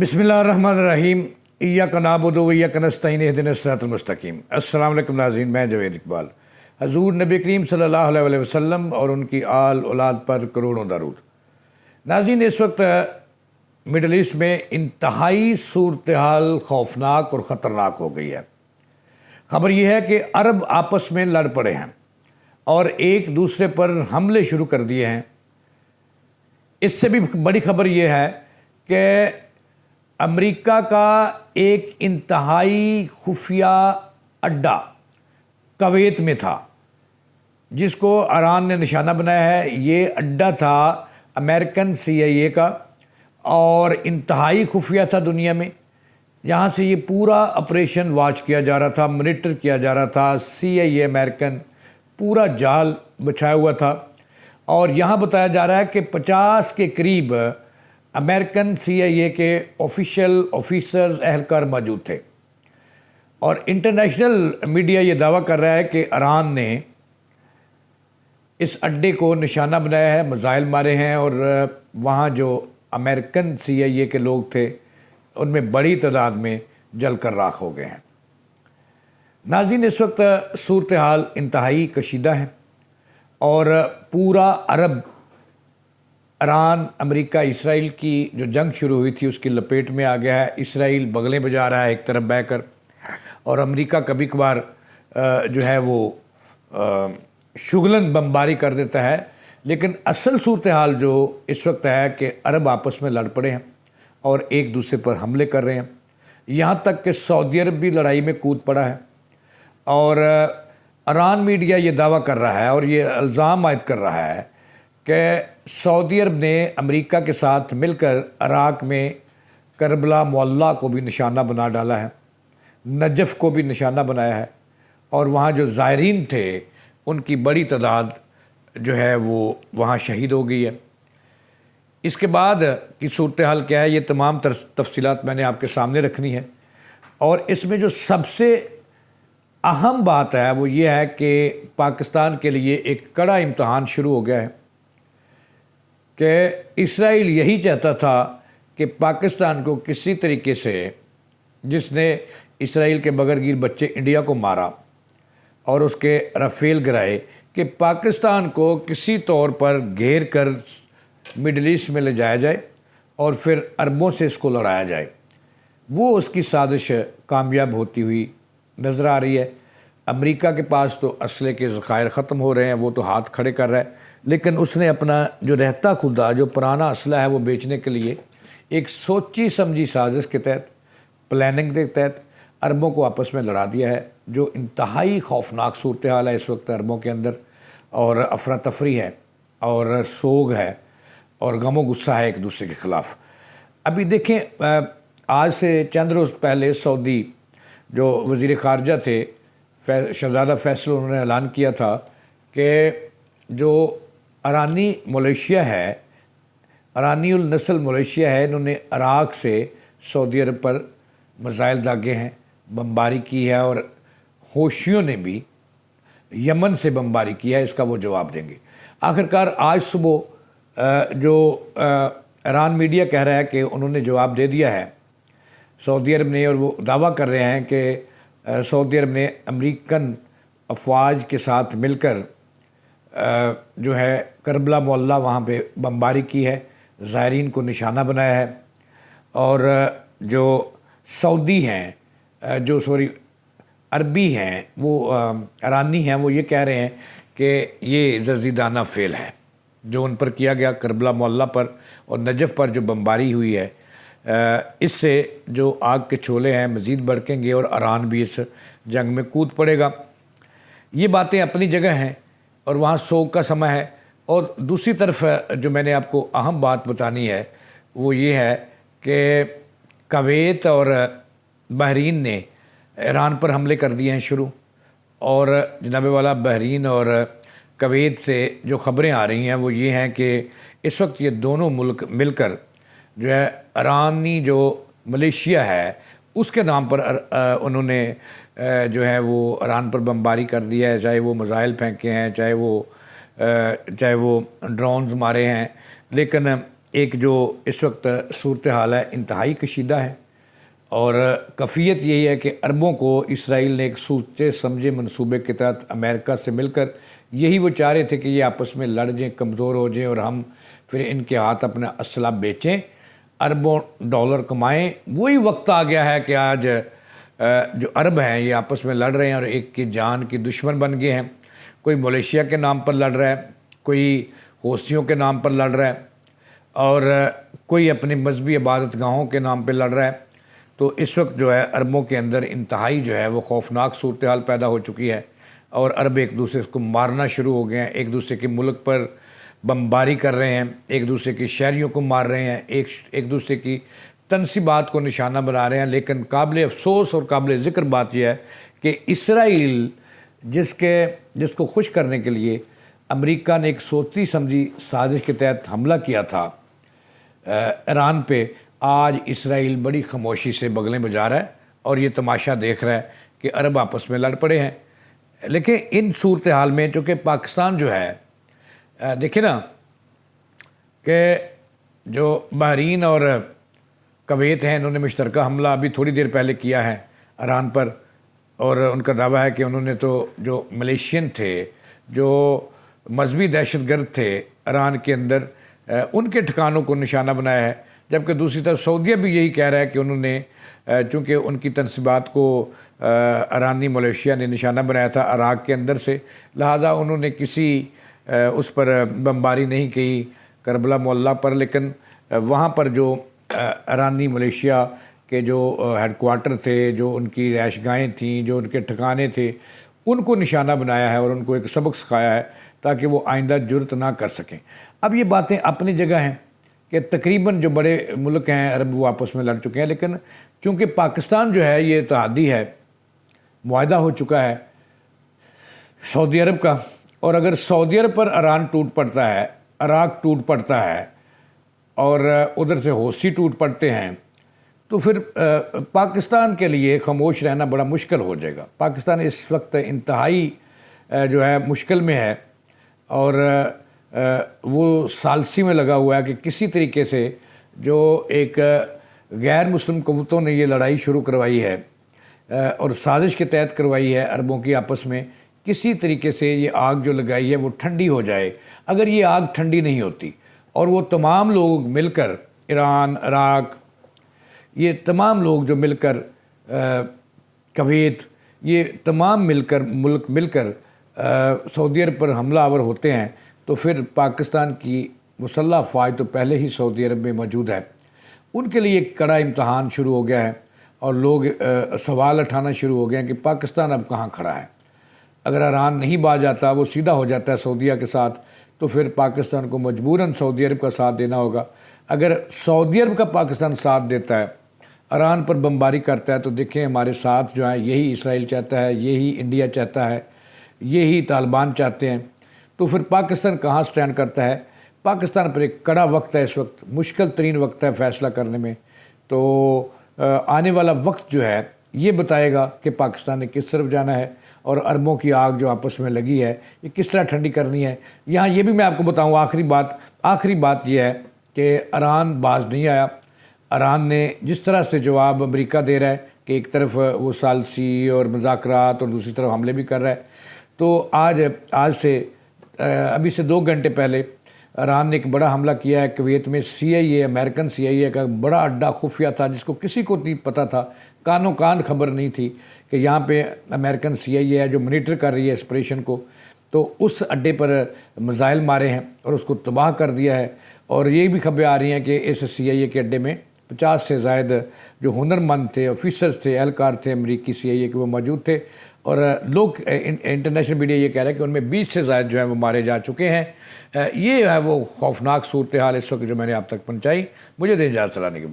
बिस्मिल्लाहिर्रहमानिर्रहीम। इय्याका नअबुदु व इय्याका नस्तईन इहदिनस सिरातल मुस्तकीम। अस्सलाम वालेकुम नाज़रीन, मैं जावेद इकबाल। हजूर नबी करीम सल्लल्लाहु अलैहि वसल्लम और उनकी आल औलाद पर करोड़ों दरूद। नाज़रीन, इस वक्त मिडल ईस्ट में इंतहाई सूरत हाल खौफनाक और ख़तरनाक हो गई है। खबर यह है कि अरब आपस में लड़ पड़े हैं और एक दूसरे पर हमले शुरू कर दिए हैं। इससे भी बड़ी खबर यह है कि अमेरिका का एक इंतहाई खुफिया अड्डा कुवैत में था, जिसको ईरान ने निशाना बनाया है। ये अड्डा था अमेरिकन CIA का और इंतहाई खुफिया था दुनिया में। यहाँ से ये पूरा ऑपरेशन वॉच किया जा रहा था, मॉनिटर किया जा रहा था। CIA अमेरिकन पूरा जाल बिछाया हुआ था और यहाँ बताया जा रहा है कि 50 के करीब अमेरिकन CIA के ऑफिशियल ऑफिसर्स अहलकार मौजूद थे। और इंटरनेशनल मीडिया ये दावा कर रहा है कि ईरान ने इस अड्डे को निशाना बनाया है, मिसाइल मारे हैं और वहाँ जो अमेरिकन CIA के लोग थे उनमें बड़ी तादाद में जलकर राख हो गए हैं। नाज़रीन, इस वक्त सूरत हाल इंतहाई कशीदा है और पूरा अरब, ईरान, अमेरिका, इसराइल की जो जंग शुरू हुई थी उसकी लपेट में आ गया है। इसराइल बगलें बजा रहा है एक तरफ बहकर और अमेरिका कभी कभार जो है वो शुगलन बमबारी कर देता है। लेकिन असल सूरत हाल जो इस वक्त है कि अरब आपस में लड़ पड़े हैं और एक दूसरे पर हमले कर रहे हैं। यहाँ तक कि सऊदी अरब भी लड़ाई में कूद पड़ा है और ईरान मीडिया ये दावा कर रहा है और ये इल्ज़ाम आयद कर रहा है कि सऊदी अरब ने अमेरिका के साथ मिलकर इराक़ में करबला मोहल्ला को भी निशाना बना डाला है, नजफ़ को भी निशाना बनाया है और वहाँ जो ज़ायरीन थे उनकी बड़ी तादाद जो है वो वहाँ शहीद हो गई है। इसके बाद की सूरत हाल क्या है, ये तमाम तफसीलात मैंने आपके सामने रखनी है। और इसमें जो सबसे अहम बात है वो ये है कि पाकिस्तान के लिए एक कड़ा इम्तहान शुरू हो गया है कि इसराइल यही चाहता था कि पाकिस्तान को किसी तरीके से, जिसने इसराइल के बगरगीर बच्चे इंडिया को मारा और उसके राफेल गिराए, कि पाकिस्तान को किसी तौर पर घेर कर मिडल ईस्ट में ले जाया जाए और फिर अरबों से इसको लड़ाया जाए। वो उसकी साजिश कामयाब होती हुई नज़र आ रही है। अमेरिका के पास तो असले के ज़खायर ख़त्म हो रहे हैं, वो तो हाथ खड़े कर रहा है, लेकिन उसने अपना जो रहता खुदा, जो पुराना असला है, वो बेचने के लिए एक सोची समझी साजिश के तहत, प्लानिंग के तहत अरबों को आपस में लड़ा दिया है। जो इंतहाई खौफनाक सूरत हाल है इस वक्त अरबों के अंदर, और अफरा तफरी है और सोग है और गमो गुस्सा है एक दूसरे के ख़िलाफ़। अभी देखें, आज से चंद रोज़ पहले सऊदी जो वज़ीर ख़ारजा थे शहज़ादा फैसल, उन्होंने ऐलान किया था कि जो ईरानी मलेशिया है, ईरानी नस्ल मलेशिया है, इन्होंने इराक़ से सऊदी अरब पर मिसाइल दागे हैं, बमबारी की है और हौशियों ने भी यमन से बमबारी की है। इसका वो जवाब देंगे। आखिरकार आज सुबह जो ईरान मीडिया कह रहा है कि उन्होंने जवाब दे दिया है सऊदी अरब ने, और वो दावा कर रहे हैं कि सऊदी अरब ने अमेरिकन अफवाज के साथ मिलकर जो है करबला मोहल्ला वहाँ पे बमबारी की है, ज़ायरीन को निशाना बनाया है। और जो सऊदी हैं, जो अरबी हैं, वो ईरानी हैं, वो ये कह रहे हैं कि ये जजीदाना फेल है जो उन पर किया गया करबला मोहल्ला पर और नजफ़ पर जो बमबारी हुई है। इससे जो आग के शोले हैं मज़ीद भड़केंगे और ईरान भी इस जंग में कूद पड़ेगा। ये बातें अपनी जगह हैं और वहाँ सोग का समय है। और दूसरी तरफ जो मैंने आपको अहम बात बतानी है वो ये है कि कुवैत और बहरीन ने ईरान पर हमले कर दिए हैं शुरू। और जनाब वाला बहरीन और कुवैत से जो ख़बरें आ रही हैं वो ये हैं कि इस वक्त ये दोनों मुल्क मिलकर जो है ईरानी जो मलेशिया है उसके नाम पर उन्होंने जो है वो ईरान पर बमबारी कर दिया है। चाहे वो मिसाइल फेंके हैं, चाहे वो ड्रोन्स मारे हैं, लेकिन एक जो इस वक्त सूरत हाल है इंतहाई कशीदा है, और कफ़ियत यही है कि अरबों को इसराइल ने एक सोचे समझे मंसूबे के तहत अमेरिका से मिलकर यही वो चाह रहे थे कि ये आपस में लड़ जाएँ, कमज़ोर हो जाएँ और हम फिर इनके हाथ अपना असला बेचें, अरबों डॉलर कमाएं। वही वक्त आ गया है कि आज जो अरब हैं ये आपस में लड़ रहे हैं और एक की जान की दुश्मन बन गए हैं। कोई मलेशिया के नाम पर लड़ रहा है, कोई हौसियों के नाम पर लड़ रहा है, और कोई अपनी मजहबी इबादत गाहों के नाम पर लड़ रहा है। तो इस वक्त जो है अरबों के अंदर इंतहाई जो है वो खौफनाक सूरत हाल पैदा हो चुकी है, और अरब एक दूसरे को मारना शुरू हो गए हैं, एक दूसरे के मुल्क पर बमबारी कर रहे हैं, एक दूसरे की शहरियों को मार रहे हैं, एक दूसरे की तनसीबात को निशाना बना रहे हैं। लेकिन काबिल अफसोस और काबिल ज़िक्र बात यह है कि इसराइल जिसको खुश करने के लिए अमेरिका ने एक सोची समझी साजिश के तहत हमला किया था ईरान पे, आज इसराइल बड़ी खामोशी से बगलें बजा रहा है और ये तमाशा देख रहा है कि अरब आपस में लड़ पड़े हैं। लेकिन इन सूरत हाल में चूँकि पाकिस्तान जो है, देखिए ना कि जो बहरीन और कवैत हैं, इन्होंने मुश्तरका हमला अभी थोड़ी देर पहले किया है ईरान पर, और उनका दावा है कि उन्होंने तो जो मलेशियन थे, जो मजहबी दहशतगर्द थे ईरान के अंदर, उनके ठिकानों को निशाना बनाया है। जबकि दूसरी तरफ सऊदीया भी यही कह रहा है कि उन्होंने चूँकि उनकी तनसीबात को ईरानी मलेशिया ने निशाना बनाया था इराक़ के अंदर से, लिहाजा उन्होंने किसी उस पर बमबारी नहीं की करबला मोहल्ला पर। लेकिन वहाँ पर जो ईरानी मलेशिया के जो हेडक्वार्टर थे, जो उनकी रहायशगाहें थीं, जो उनके ठिकाने थे, उनको निशाना बनाया है और उनको एक सबक सिखाया है ताकि वो आइंदा जुर्त ना कर सकें। अब ये बातें अपनी जगह हैं कि तकरीबन जो बड़े मुल्क हैं अरब वो आपस में लड़ चुके हैं, लेकिन चूँकि पाकिस्तान जो है ये इत्तेहादी है, मुआहदा हो चुका है सऊदी अरब का, और अगर सऊदी अरब पर ईरान टूट पड़ता है, इराक़ टूट पड़ता है और उधर से हौसी टूट पड़ते हैं, तो फिर पाकिस्तान के लिए खामोश रहना बड़ा मुश्किल हो जाएगा। पाकिस्तान इस वक्त इंतहाई जो है मुश्किल में है, और वो सालसी में लगा हुआ है कि किसी तरीके से जो एक गैर मुस्लिम क़ुव्वतों ने ये लड़ाई शुरू करवाई है और साजिश के तहत करवाई है अरबों की आपस में, किसी तरीके से ये आग जो लगाई है वो ठंडी हो जाए। अगर ये आग ठंडी नहीं होती और वो तमाम लोग मिलकर, ईरान, इराक़, ये तमाम लोग जो मिलकर, कवैत, ये तमाम मुल्क मिलकर सऊदी अरब पर हमला आवर होते हैं, तो फिर पाकिस्तान की मुसल्लह अफ़वाज तो पहले ही सऊदी अरब में मौजूद है, उनके लिए एक कड़ा इम्तहान शुरू हो गया है और लोग सवाल उठाना शुरू हो गए हैं कि पाकिस्तान अब कहाँ खड़ा है। अगर ईरान नहीं बाज जाता, वो सीधा हो जाता है सऊदीया के साथ, तो फिर पाकिस्तान को मजबूरन सऊदी अरब का साथ देना होगा। अगर सऊदी अरब का पाकिस्तान साथ देता है, ईरान पर बमबारी करता है, तो देखें हमारे साथ जो है यही इसराइल चाहता है, यही इंडिया चाहता है, यही तालिबान चाहते हैं, तो फिर पाकिस्तान कहाँ स्टैंड करता है। पाकिस्तान पर एक कड़ा वक्त है, इस वक्त मुश्किल तरीन वक्त है फ़ैसला करने में। तो आने वाला वक्त जो है ये बताएगा कि पाकिस्तान ने किस तरफ जाना है और अरबों की आग जो आपस में लगी है ये किस तरह ठंडी करनी है। यहाँ ये भी मैं आपको बताऊँ, आखिरी बात ये है कि ईरान बाज नहीं आया। ईरान ने जिस तरह से जवाब अमेरिका दे रहा है कि एक तरफ वो सालसी और मुज़ाकरात और दूसरी तरफ हमले भी कर रहा है, तो आज से अभी से 2 घंटे पहले ईरान ने एक बड़ा हमला किया है कुवैत में। CIA, अमेरिकन CIA का बड़ा अड्डा खुफिया था जिसको किसी को नहीं पता था, कानों कान खबर नहीं थी कि यहाँ पे अमेरिकन CIA है जो मॉनिटर कर रही है इस ऑपरेशन को। तो उस अड्डे पर मिसाइल मारे हैं और उसको तबाह कर दिया है। और ये भी खबरें आ रही हैं कि इस CIA के अड्डे में 50 से ज़ायद जो हुनरमंद थे, ऑफिसर्स थे, एहलकार थे अमरीकी CIA के, वो मौजूद थे। और लोग इंटरनेशनल मीडिया ये कह रहा है कि उनमें 20 से ज़ायद जो है वो मारे जा चुके हैं। ये है वो खौफनाक सूरत हाल इस वक्त जो मैंने आप तक पहुँचाई। मुझे दें इजाज़त चलाने के बाद।